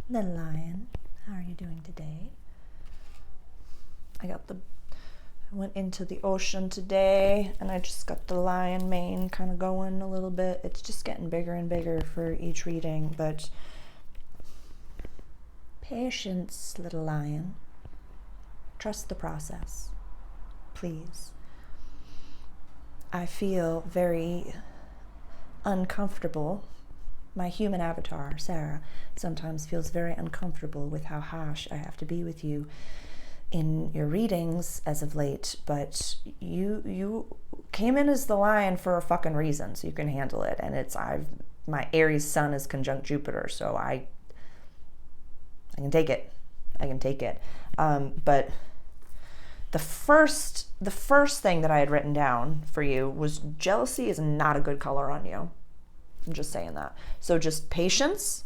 Little lion, how are you doing today? I went into the ocean today and I just got the lion mane kind of going a little bit. It's just getting bigger and bigger for each reading, but patience, little lion. Trust the process, please. I feel very uncomfortable. My human avatar, Sarah, sometimes feels very uncomfortable with how harsh I have to be with you in your readings as of late, but you came in as the lion for a fucking reason, so you can handle it. And my Aries sun is conjunct Jupiter, so I can take it. But the first thing that I had written down for you was jealousy is not a good color on you. I'm just saying that. So just patience,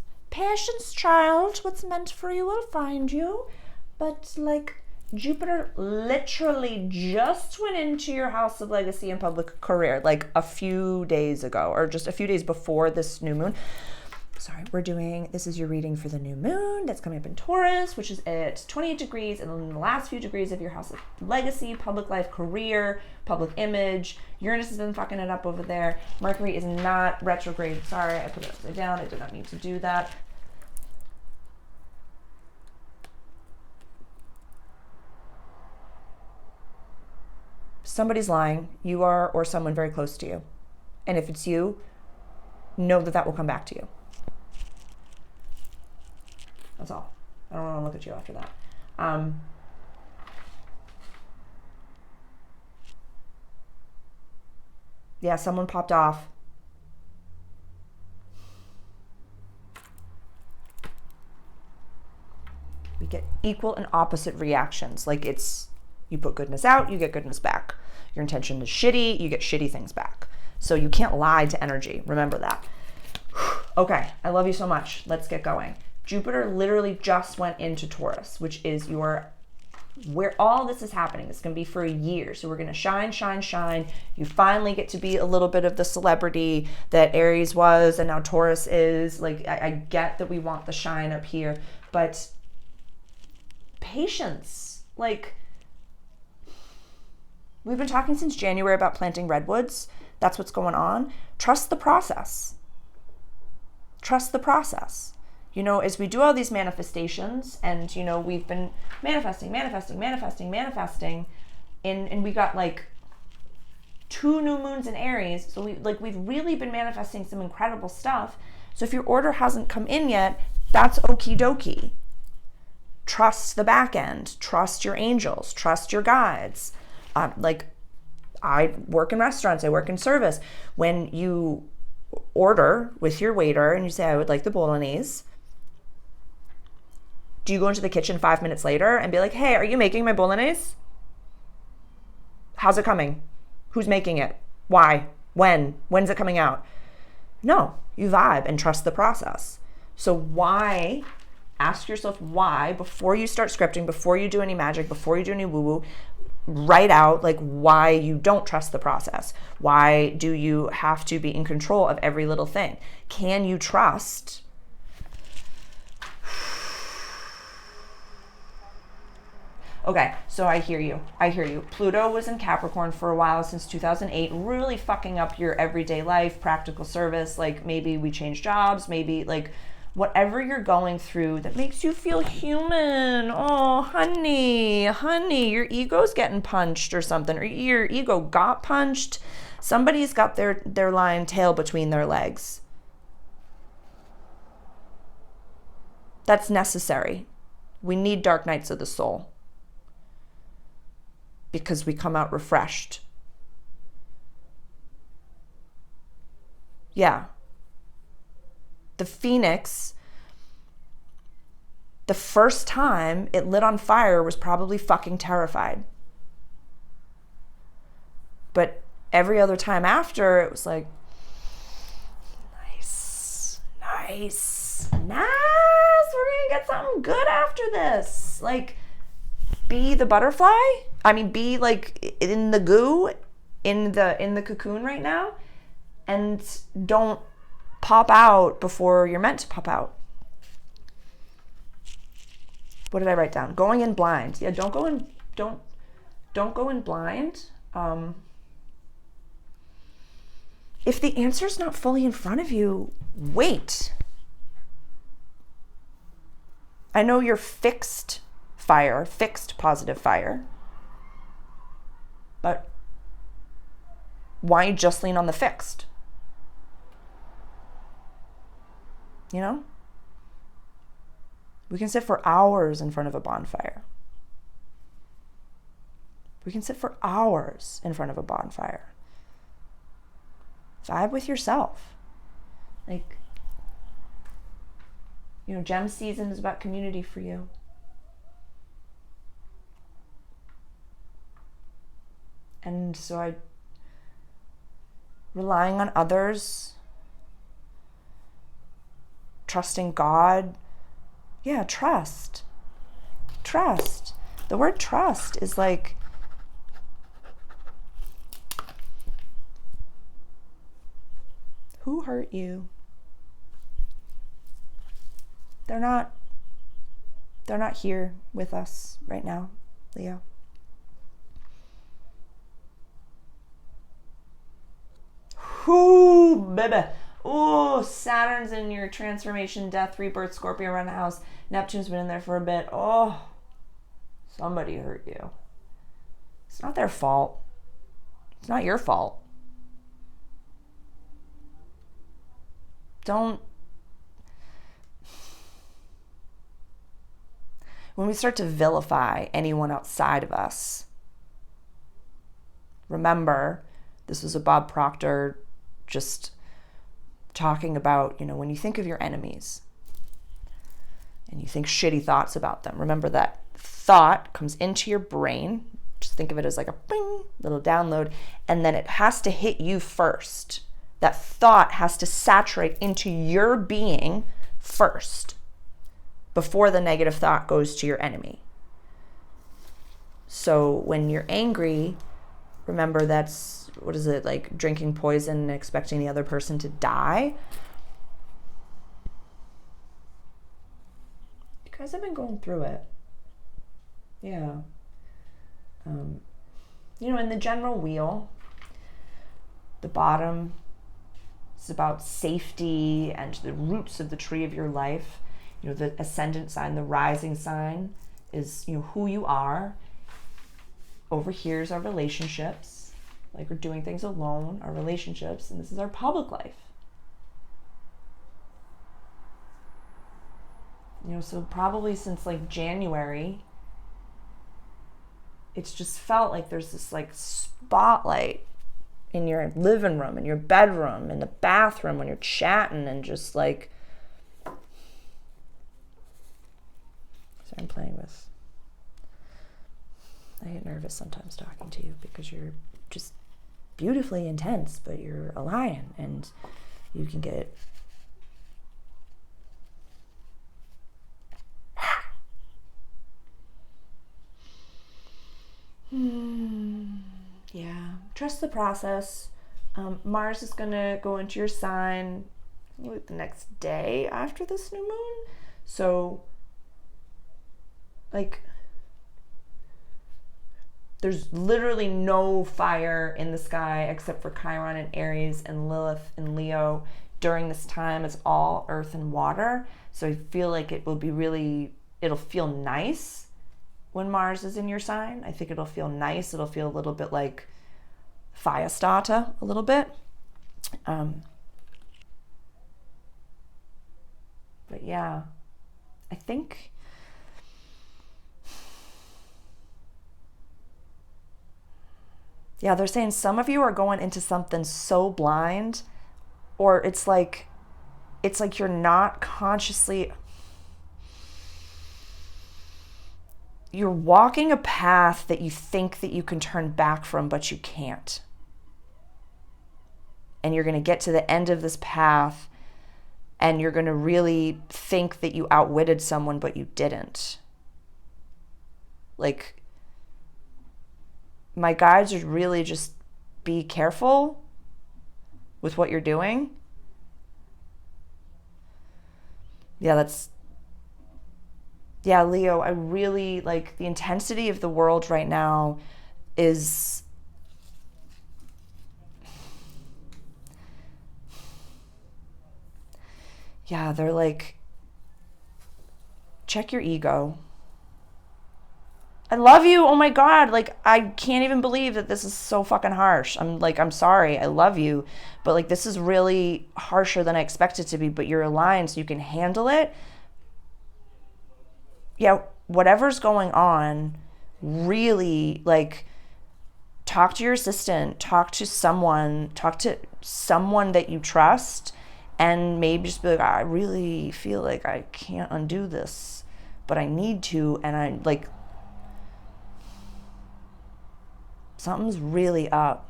child. What's meant for you will find you. But like Jupiter literally just went into your house of legacy and public career like a few days ago, or just a few days before this new moon. Sorry, this is your reading for the new moon that's coming up in Taurus, which is at 28 degrees, and then the last few degrees of your house of legacy, public life, career, public image. Uranus has been fucking it up over there. Mercury is not retrograde. Sorry, I put it upside down. I did not need to do that. Somebody's lying. You are, or someone very close to you. And if it's you, know that will come back to you. That's all. I don't want to look at you after that. Yeah, someone popped off. We get equal and opposite reactions. Like you put goodness out, you get goodness back. Your intention is shitty, you get shitty things back. So you can't lie to energy. Remember that. Okay, I love you so much. Let's get going. Jupiter literally just went into Taurus, which is where all this is happening. It's going to be for a year. So we're going to shine. You finally get to be a little bit of the celebrity that Aries was and now Taurus is. Like, I get that we want the shine up here, but patience. Like, we've been talking since January about planting redwoods. That's what's going on. Trust the process. You know, as we do all these manifestations and, you know, we've been manifesting, and we got like 2 new moons in Aries. So we've really been manifesting some incredible stuff. So if your order hasn't come in yet, that's okie dokie. Trust the back end, trust your angels, trust your guides. Like I work in restaurants, I work in service. When you order with your waiter and you say, I would like the bolognese, do you go into the kitchen 5 minutes later and be like, hey, are you making my bolognese? How's it coming? Who's making it? Why? When? When's it coming out? No, you vibe and trust the process. So why, ask yourself why, before you start scripting, before you do any magic, before you do any woo-woo, write out like why you don't trust the process. Why do you have to be in control of every little thing? Can you trust? Okay, so I hear you. Pluto was in Capricorn for a while, since 2008, really fucking up your everyday life, practical service. Like maybe we change jobs, maybe like whatever you're going through that makes you feel human. Oh, honey, your ego's getting punched or something, or your ego got punched. Somebody's got their lion tail between their legs. That's necessary. We need dark nights of the soul, because we come out refreshed. Yeah. The phoenix, the first time it lit on fire was probably fucking terrified. But every other time after, it was like, nice. We're gonna get something good after this. Like, be the butterfly. Be like in the goo, in the cocoon right now, and don't pop out before you're meant to pop out. What did I write down? Going in blind. Yeah, don't go in blind. If the answer's not fully in front of you, wait. I know you're fixed positive fire, but why just lean on the fixed? You know? We can sit for hours in front of a bonfire. We can sit for hours in front of a bonfire. Vibe with yourself. Like, you know, gem season is about community for you. And so relying on others, trusting God. Yeah, trust. Trust. The word trust is like, who hurt you? They're not here with us right now, Leo. Whoo, baby. Oh, Saturn's in your transformation, death, rebirth, Scorpio around the house. Neptune's been in there for a bit. Oh, somebody hurt you. It's not their fault. It's not your fault. When we start to vilify anyone outside of us, remember, this was a Bob Proctor just talking about, you know, when you think of your enemies and you think shitty thoughts about them, remember that thought comes into your brain. Just think of it as like a bing, little download, and then it has to hit you first. That thought has to saturate into your being first before the negative thought goes to your enemy. So when you're angry, remember that's, what is it, like drinking poison and expecting the other person to die? You guys have been going through it. Yeah. You know, in the general wheel, the bottom is about safety and the roots of the tree of your life. You know, the ascendant sign, the rising sign is, you know, who you are. Over here is our relationships. Like, we're doing things alone, our relationships, and this is our public life. You know, so probably since like January, it's just felt like there's this like spotlight in your living room, in your bedroom, in the bathroom when you're chatting, and just like, so I'm playing with, I get nervous sometimes talking to you because you're just beautifully intense, but you're a lion, and you can get yeah, trust the process. Mars is gonna go into your sign the next day after this new moon, so like there's literally no fire in the sky except for Chiron and Aries and Lilith and Leo during this time. It's all earth and water, so I feel like it will be really, it'll feel nice when Mars is in your sign. I think it'll feel nice. It'll feel a little bit like Firestarter, a little bit. But yeah, I think they're saying some of you are going into something so blind, or it's like you're not consciously, you're walking a path that you think that you can turn back from, but you can't. And you're going to get to the end of this path, and you're going to really think that you outwitted someone, but you didn't. Like, my guides are really just be careful with what you're doing. Yeah, Yeah, Leo, I really like the intensity of the world right now is, yeah, they're like, check your ego. I love you. Oh my God. Like, I can't even believe that this is so fucking harsh. I'm like, I'm sorry. I love you. But like, this is really harsher than I expected to be. But you're aligned so you can handle it. Yeah, whatever's going on, really like, talk to your assistant, talk to someone that you trust, and maybe just be like, I really feel like I can't undo this, but I need to. And I like, something's really up.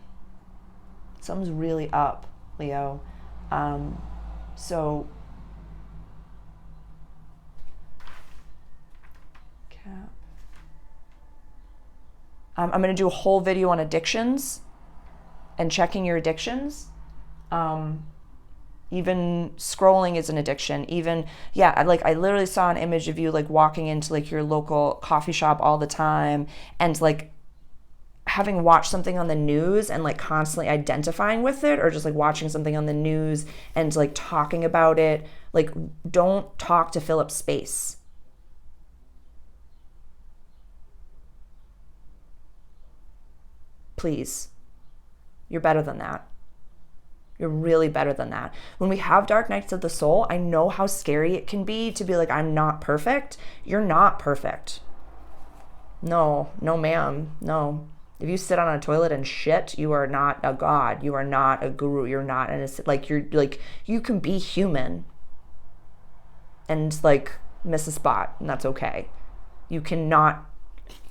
Something's really up, Leo. So, cap. I'm going to do a whole video on addictions and checking your addictions. Even scrolling is an addiction. Even, yeah, I literally saw an image of you like walking into like your local coffee shop all the time, and like having watched something on the news and like constantly identifying with it, or just like watching something on the news and like talking about it. Like, don't talk to fill up space. Please. You're better than that. You're really better than that. When we have dark nights of the soul, I know how scary it can be to be like, I'm not perfect. You're not perfect. No, no, ma'am. No. If you sit on a toilet and shit, you are not a god. You are not a guru. You're not like, you're like, you can be human and like miss a spot, and that's okay. You cannot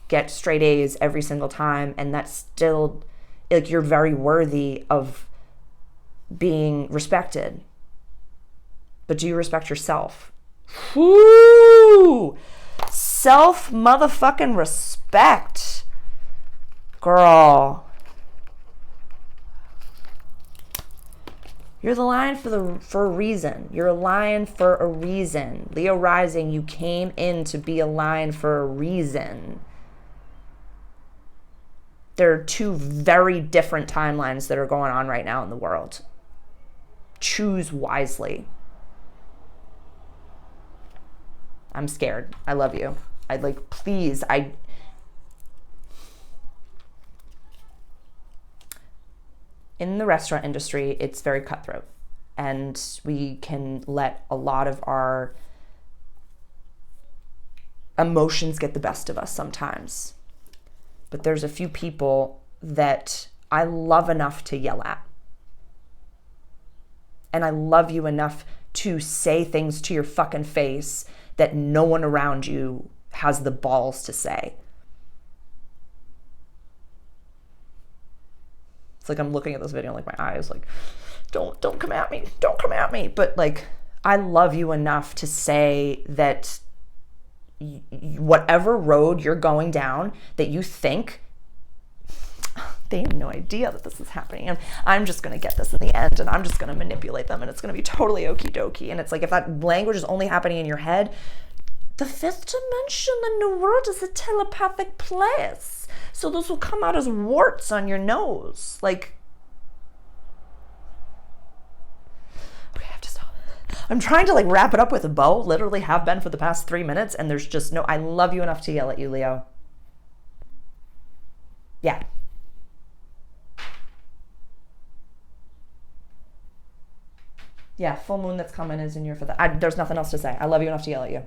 get straight A's every single time, and that's still like, you're very worthy of being respected. But do you respect yourself? Woo! Self motherfucking respect. Girl. You're the lion for a reason. You're a lion for a reason. Leo rising, you came in to be a lion for a reason. There are two very different timelines that are going on right now in the world. Choose wisely. I'm scared. I love you. I'd like, please, in the restaurant industry, it's very cutthroat, and we can let a lot of our emotions get the best of us sometimes. But there's a few people that I love enough to yell at. And I love you enough to say things to your fucking face that no one around you has the balls to say. It's like I'm looking at this video and like my eyes like, don't come at me. Don't come at me. But like, I love you enough to say that whatever road you're going down that you think, they have no idea that this is happening, and I'm just going to get this in the end, and I'm just going to manipulate them, and it's going to be totally okie dokie. And it's like, if that language is only happening in your head, the fifth dimension, the new world, is a telepathic place. So those will come out as warts on your nose. Like, okay, I have to stop. I'm trying to like wrap it up with a bow, literally have been for the past 3 minutes, and there's just no, I love you enough to yell at you, Leo. Yeah. Yeah, full moon that's coming is in your, there's nothing else to say. I love you enough to yell at you.